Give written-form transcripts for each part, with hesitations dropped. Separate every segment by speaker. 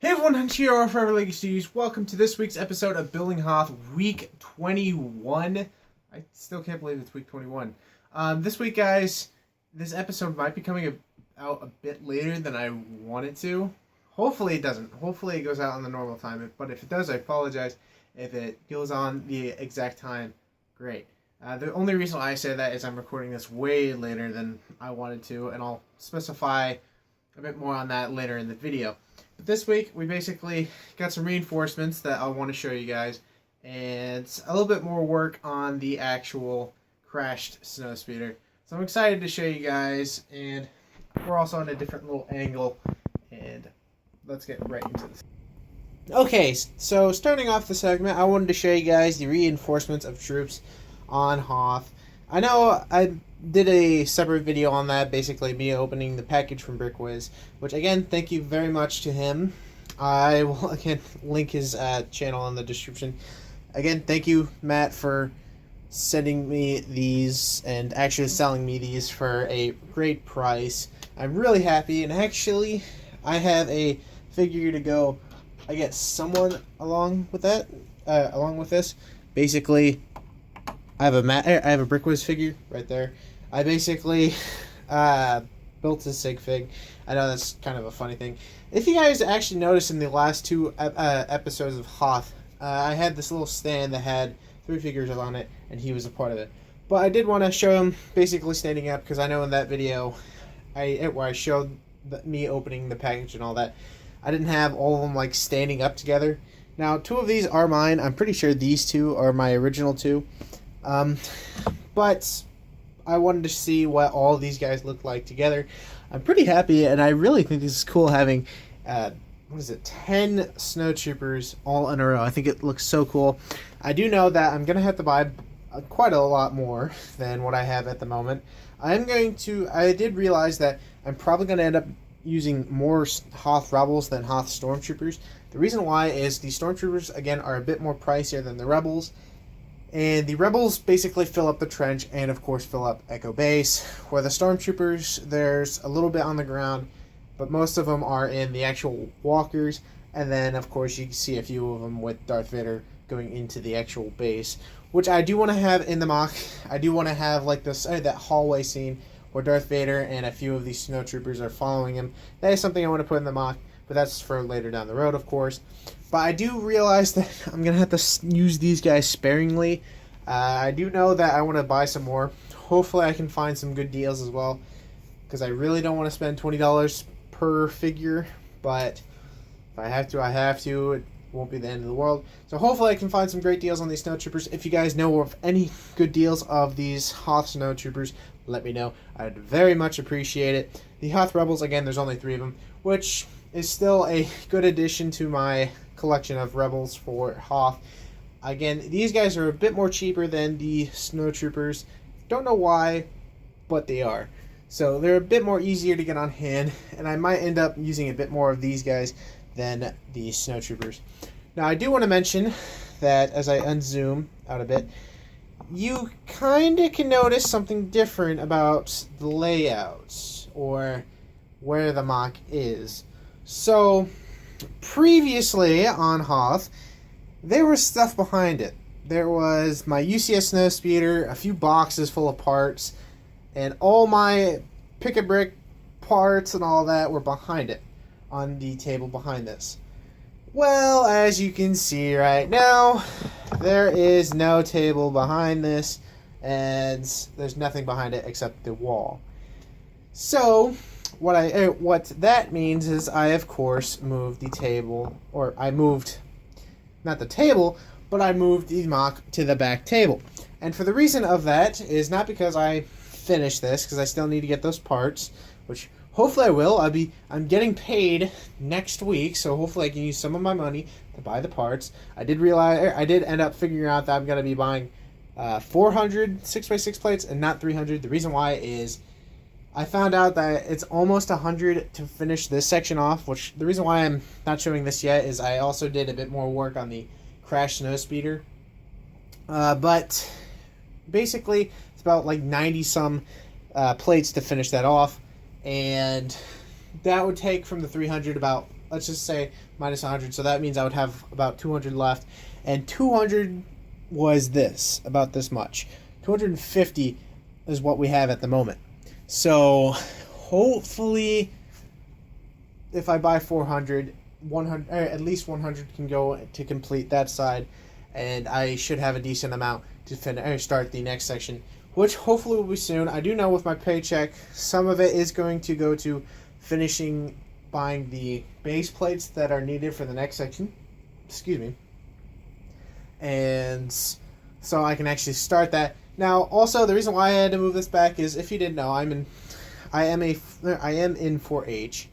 Speaker 1: Hey everyone, Hunter here of Forever LEGO Studios. Welcome to this week's episode of Building Hoth Week 21. I still can't believe it's Week 21. This week, guys, this episode might be coming out a bit later than I want it to. Hopefully it doesn't. Hopefully it goes out on the normal time. But if it does, I apologize. If it goes on the exact time, great. The only reason I say that is I'm recording this way later than I wanted to, and I'll specify a bit more on that later in the video. But this week, we basically got some reinforcements that I want to show you guys, and a little bit more work on the actual crashed Snowspeeder. So I'm excited to show you guys, and we're also on a different little angle, and let's get right into this. Okay, so starting off the segment, I wanted to show you guys the reinforcements of troops on Hoth. I know I did a separate video on that, basically me opening the package from BrickWiz, which again, thank you very much to him. I will again link his channel in the description. Again, thank you, Matt, for sending me these and actually selling me these for a great price. I'm really happy, and actually I have a figure to go, I guess, someone along with that, along with this. Basically, I have a BrickWiz figure right there. I basically built a sig fig. I know that's kind of a funny thing. If you guys actually noticed in the last two episodes of Hoth, I had this little stand that had 3 figures on it, and he was a part of it. But I did want to show him basically standing up, because I know in that video where I showed me opening the package and all that, I didn't have all of them like standing up together. Now, 2 of these are mine. I'm pretty sure these 2 are my original 2. But I wanted to see what all these guys look like together. I'm pretty happy, and I really think this is cool having, 10 snow troopers all in a row. I think it looks so cool. I do know that I'm going to have to buy quite a lot more than what I have at the moment. I did realize that I'm probably going to end up using more Hoth Rebels than Hoth Stormtroopers. The reason why is the Stormtroopers, again, are a bit more pricier than the Rebels. And the Rebels basically fill up the trench and, of course, fill up Echo Base. Where the Stormtroopers, there's a little bit on the ground, but most of them are in the actual walkers. And then, of course, you can see a few of them with Darth Vader going into the actual base, which I do want to have in the mock. I do want to have like this that hallway scene where Darth Vader and a few of these snowtroopers are following him. That is something I want to put in the mock, but that's for later down the road, of course. But I do realize that I'm going to have to use these guys sparingly. I do know that I want to buy some more. Hopefully I can find some good deals as well, because I really don't want to spend $20 per figure. But if I have to, I have to. It won't be the end of the world. So hopefully I can find some great deals on these snowtroopers. If you guys know of any good deals of these Hoth snowtroopers, let me know. I'd very much appreciate it. The Hoth Rebels, again, there's only 3 of them, which is still a good addition to my collection of Rebels for Hoth. Again, these guys are a bit more cheaper than the snowtroopers. Don't know why, but they are. So they're a bit more easier to get on hand, and I might end up using a bit more of these guys than the snowtroopers. Now, I do want to mention that as I unzoom out a bit, you kind of can notice something different about the layouts or where the mock is. So, previously on Hoth, there was stuff behind it. There was my UCS Snowspeeder, a few boxes full of parts, and all my pick-a-brick parts and all that were behind it, on the table behind this. Well, as you can see right now, there is no table behind this, and there's nothing behind it except the wall. So, what that means is I, of course, moved the table, or I moved, not the table, but I moved the mock to the back table. And for the reason of that is not because I finished this, because I still need to get those parts, which hopefully I will. I'm getting paid next week, so hopefully I can use some of my money to buy the parts. I did end up figuring out that I'm going to be buying 400 6x6 plates and not 300. The reason why is I found out that it's almost 100 to finish this section off, which the reason why I'm not showing this yet is I also did a bit more work on the Crash Snowspeeder. But basically, it's about like 90-some plates to finish that off, and that would take from the 300 about let's just say minus 100. So that means I would have about 200 left. And 200 was this, about this much. 250 is what we have at the moment. So hopefully if I buy 400, 100, at least 100 can go to complete that side, and I should have a decent amount to start the next section, which hopefully will be soon. I do know with my paycheck, some of it is going to go to finishing buying the base plates that are needed for the next section. Excuse me. And so I can actually start that. Now, also, the reason why I had to move this back is, if you didn't know, I am in 4-H.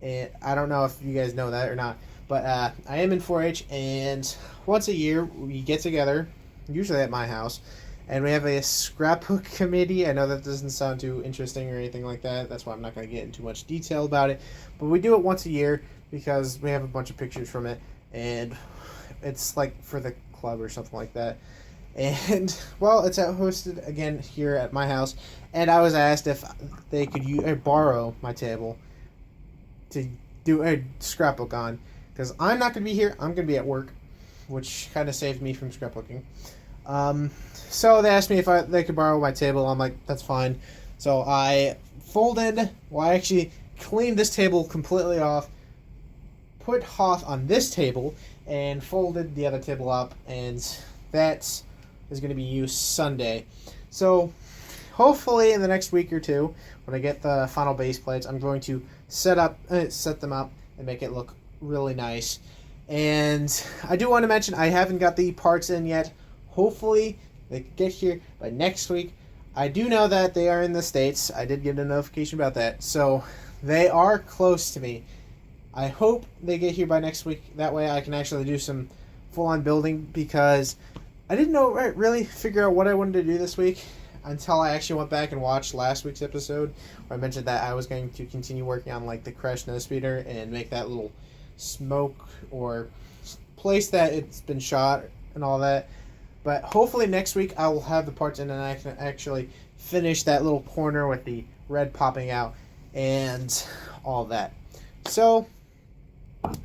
Speaker 1: And I don't know if you guys know that or not, but I am in 4-H, and once a year we get together, usually at my house, and we have a scrapbook committee. I know that doesn't sound too interesting or anything like that. That's why I'm not going to get into much detail about it. But we do it once a year because we have a bunch of pictures from it, and it's like for the club or something like that. And, well, it's hosted again here at my house, and I was asked if they could borrow my table to do a scrapbook on, because I'm not going to be here. I'm going to be at work, which kind of saved me from scrapbooking. So they asked me if they could borrow my table. I'm like, that's fine. So I actually cleaned this table completely off, put Hoth on this table, and folded the other table up, and that is going to be used Sunday. So hopefully in the next week or two, when I get the final base plates, I'm going to set them up and make it look really nice. And I do want to mention, I haven't got the parts in yet. Hopefully they can get here by next week. I do know that they are in the States. I did get a notification about that. So they are close to me. I hope they get here by next week. That way I can actually do some full-on building, because I didn't really figure out what I wanted to do this week until I actually went back and watched last week's episode, where I mentioned that I was going to continue working on like the crashed Snowspeeder and make that little smoke or place that it's been shot and all that. But hopefully next week I will have the parts in and I can actually finish that little corner with the red popping out and all that. So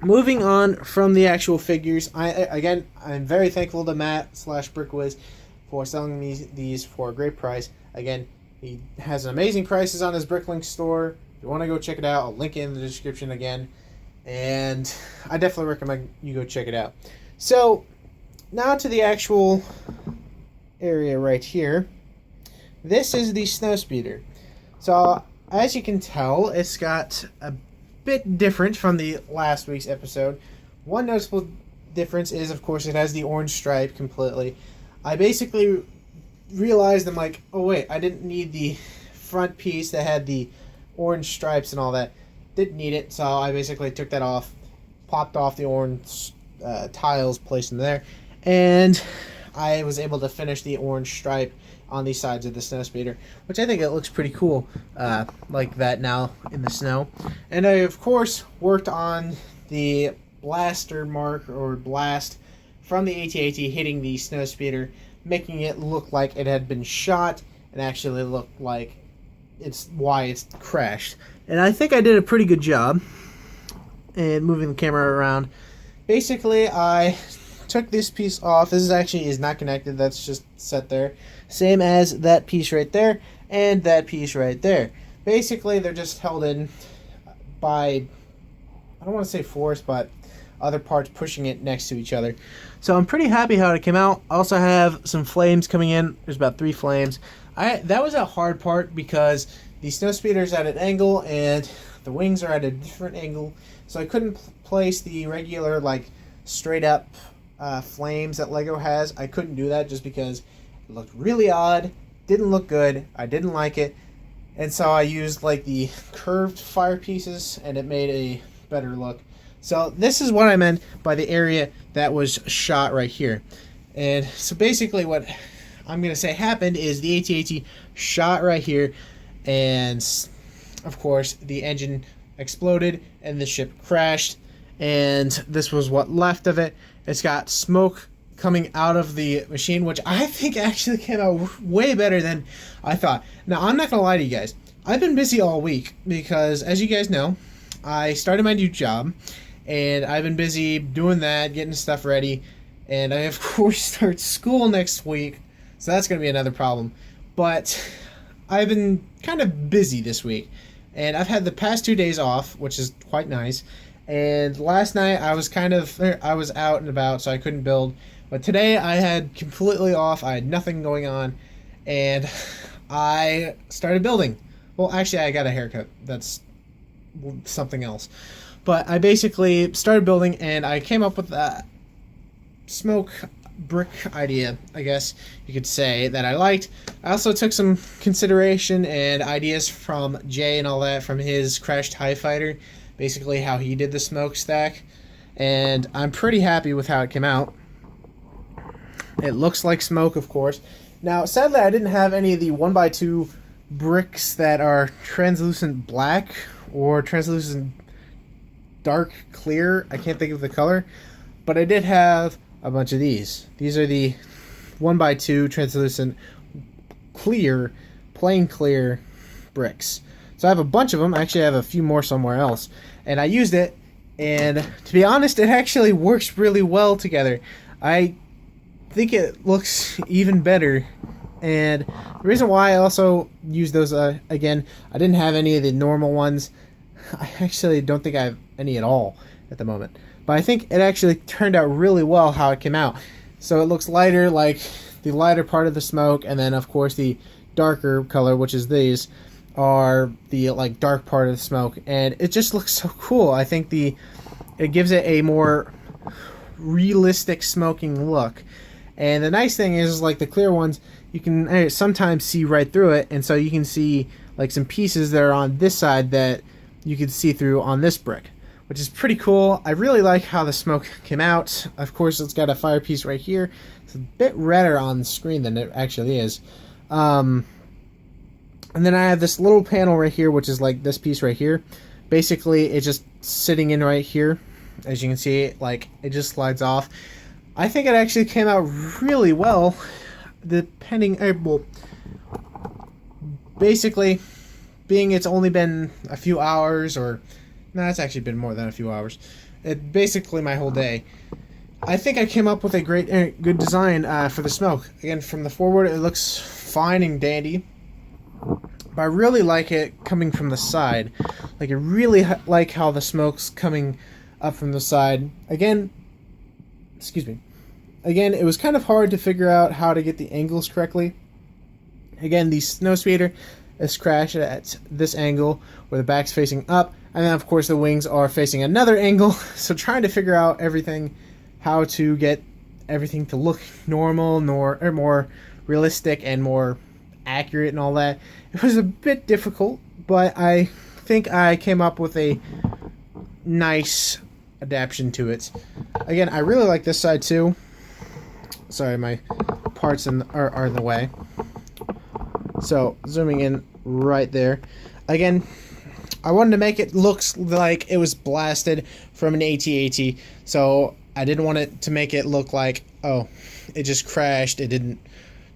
Speaker 1: moving on from the actual figures, I'm very thankful to Matt /BrickWiz for selling these for a great price. Again, he has amazing prices on his Bricklink store. If you want to go check it out, I'll link it in the description again. And I definitely recommend you go check it out. So now to the actual area right here. This is the Snowspeeder. So as you can tell, it's got a bit different from the last week's episode. One noticeable difference is, of course, it has the orange stripe completely. I basically realized, I'm like, oh wait, I didn't need the front piece that had the orange stripes and all that. Didn't need it, so I basically took that off, popped off the orange tiles, placed them there, and I was able to finish the orange stripe on the sides of the Snowspeeder, which I think it looks pretty cool, like that now in the snow. And I, of course, worked on the blaster mark or blast from the AT-AT hitting the Snowspeeder, making it look like it had been shot and actually look like it's crashed. And I think I did a pretty good job in moving the camera around. Basically, I took this piece off. This is not connected. That's just set there. Same as that piece right there and that piece right there. Basically, they're just held in by, I don't want to say force, but other parts pushing it next to each other. So I'm pretty happy how it came out. I also have some flames coming in. There's about 3 flames. That was a hard part because the Snowspeeder's at an angle and the wings are at a different angle. So I couldn't place the regular, like, straight up flames that LEGO has. I couldn't do that just because it looked really odd, didn't look good, I didn't like it, and so I used like the curved fire pieces and it made a better look. So this is what I meant by the area that was shot right here. And so basically what I'm going to say happened is the AT-AT shot right here, and of course the engine exploded and the ship crashed, and this was what left of it. It's got smoke coming out of the machine, which I think actually came out way better than I thought. Now, I'm not going to lie to you guys. I've been busy all week because, as you guys know, I started my new job, and I've been busy doing that, getting stuff ready, and I of course start school next week, so that's going to be another problem. But I've been kind of busy this week, and I've had the past 2 days off, which is quite nice. And last night I was out and about, so I couldn't build. But today I had completely off. I had nothing going on, and I started building. Well, actually, I got a haircut. That's something else. But I basically started building, and I came up with that smoke brick idea, I guess you could say, that I liked. I also took some consideration and ideas from Jay and all that from his Crashed TIE Fighter, basically how he did the smokestack, and I'm pretty happy with how it came out. It looks like smoke, of course. Now, sadly, I didn't have any of the 1x2 bricks that are translucent black or translucent dark clear. I can't think of the color, but I did have a bunch of these. These are the 1x2 translucent clear, plain clear bricks. So I have a bunch of them. Actually, I have a few more somewhere else. And I used it, and to be honest, it actually works really well together. I think it looks even better. And the reason why I also used those, again, I didn't have any of the normal ones. I actually don't think I have any at all at the moment. But I think it actually turned out really well how it came out. So it looks lighter, like the lighter part of the smoke, and then of course the darker color, which is these, are the like dark part of the smoke, and it just looks so cool. I think it gives it a more realistic smoking look. And the nice thing is, like the clear ones, you can sometimes see right through it, and so you can see like some pieces that are on this side that you can see through on this brick, which is pretty cool. I really like how the smoke came out. Of course, it's got a fire piece right here. It's a bit redder on the screen than it actually is. And then I have this little panel right here, which is like this piece right here. Basically, it's just sitting in right here. As you can see, like it just slides off. I think it actually came out really well, depending, well, basically, being it's only been a few hours, or no, it's actually been more than a few hours. It basically my whole day. I think I came up with a good design for the smoke. Again, from the forward, it looks fine and dandy, but I really like it coming from the side. Like I really like how the smoke's coming up from the side. Again, excuse me. Again, it was kind of hard to figure out how to get the angles correctly. Again, the Snowspeeder is crashed at this angle where the back's facing up, and then of course the wings are facing another angle. So trying to figure out everything, how to get everything to look normal, or more realistic and more accurate and all that, it was a bit difficult, but I think I came up with a nice adaptation to it. Again, I really like this side too. Sorry, my parts are in the way. So, zooming in right there. Again, I wanted to make it look like it was blasted from an AT-AT, so I didn't want it to make it look like, oh, it just crashed, it didn't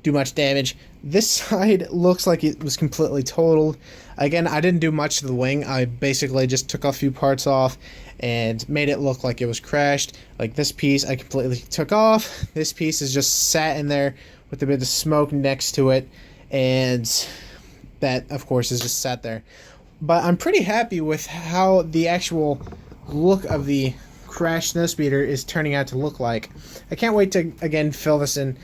Speaker 1: do much damage. This side looks like it was completely totaled. Again, I didn't do much to the wing. I basically just took a few parts off and made it look like it was crashed. Like this piece I completely took off. This piece is just sat in there with a bit of smoke next to it, and that of course is just sat there. But I'm pretty happy with how the actual look of the crashed Snowspeeder is turning out to look like. I can't wait to again fill this in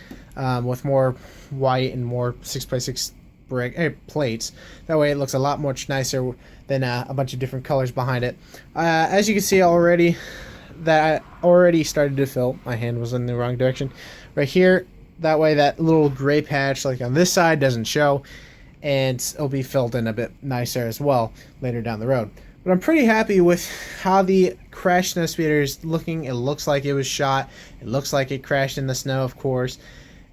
Speaker 1: with more white and more 6x6 brick plates. That way it looks a lot much nicer than a bunch of different colors behind it. As you can see already, that I already started to fill. My hand was in the wrong direction. Right here, that way that little gray patch like on this side doesn't show, and it'll be filled in a bit nicer as well later down the road. But I'm pretty happy with how the crashed Snowspeeder is looking. It looks like it was shot. It looks like it crashed in the snow, of course.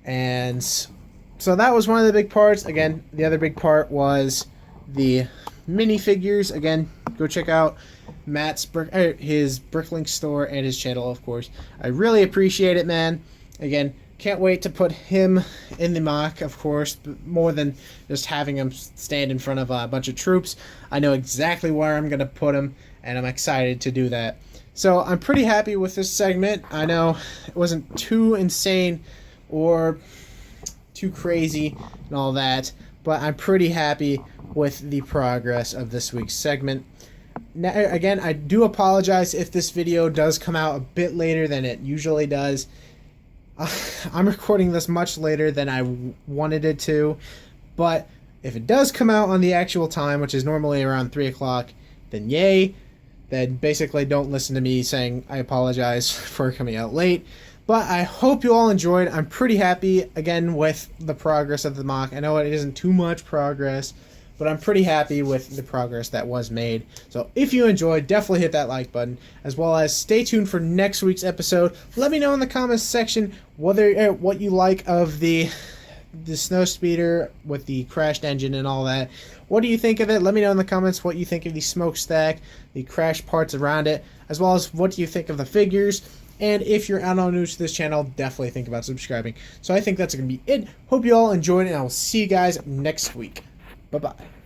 Speaker 1: And so that was one of the big parts. Again, the other big part was the minifigures. Again, go check out Matt's his Bricklink store and his channel, of course. I really appreciate it, man. Again, can't wait to put him in the mock, of course, more than just having him stand in front of a bunch of troops. I know exactly where I'm going to put him, and I'm excited to do that. So I'm pretty happy with this segment. I know it wasn't too insane or too crazy and all that, but I'm pretty happy with the progress of this week's segment. Now, again, I do apologize if this video does come out a bit later than it usually does. I'm recording this much later than I wanted it to, but if it does come out on the actual time, which is normally around 3 o'clock, then yay. Then basically don't listen to me saying I apologize for coming out late. But I hope you all enjoyed. I'm pretty happy, again, with the progress of the MOC. I know it isn't too much progress, but I'm pretty happy with the progress that was made. So if you enjoyed, definitely hit that like button, as well as stay tuned for next week's episode. Let me know in the comments section whether what you like of the Snowspeeder with the crashed engine and all that. What do you think of it? Let me know in the comments what you think of the smokestack, the crash parts around it, as well as what do you think of the figures. And if you're not new to this channel, definitely think about subscribing. So I think that's going to be it. Hope you all enjoyed, and I will see you guys next week. Bye-bye.